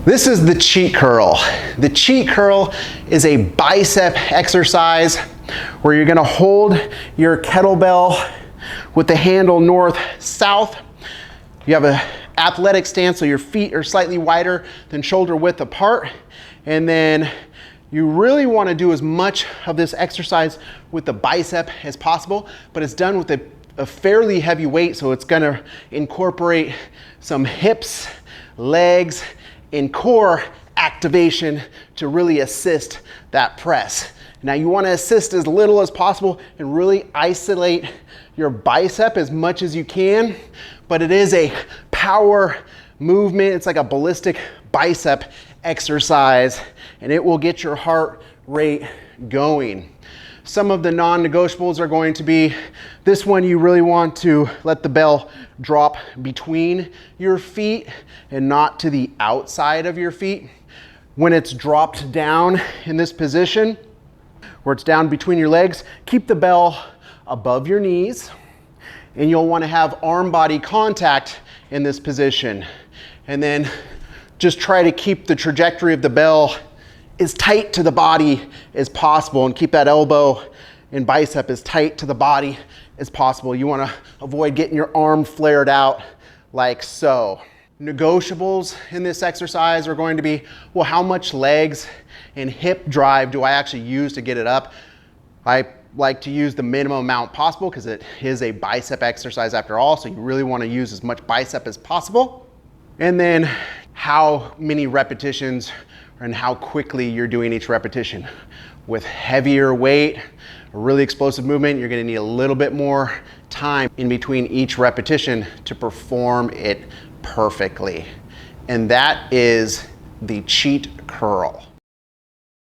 This is the cheat curl. The cheat curl is a bicep exercise where you're gonna hold your kettlebell with the handle north-south. You have an athletic stance, so your feet are slightly wider than shoulder width apart. And then you really wanna do as much of this exercise with the bicep as possible, but it's done with a fairly heavy weight, so it's gonna incorporate some hips, legs, and core activation to really assist that press. Now you want to assist as little as possible and really isolate your bicep as much as you can, but it is a power movement. It's like a ballistic bicep exercise, and it will get your heart rate going. Some of the non-negotiables are going to be, this one you really want to let the bell drop between your feet and not to the outside of your feet. When it's dropped down in this position, where it's down between your legs, keep the bell above your knees, and you'll want to have arm-body contact in this position. And then just try to keep the trajectory of the bell as tight to the body as possible and keep that elbow and bicep as tight to the body as possible. You want to avoid getting your arm flared out like so. Negotiables in this exercise are going to be, well, how much legs and hip drive do I actually use to get it up? I like to use the minimum amount possible because it is a bicep exercise after all, so you really want to use as much bicep as possible. And then how many repetitions and how quickly you're doing each repetition. With heavier weight, a really explosive movement, you're gonna need a little bit more time in between each repetition to perform it perfectly. And that is the cheat curl.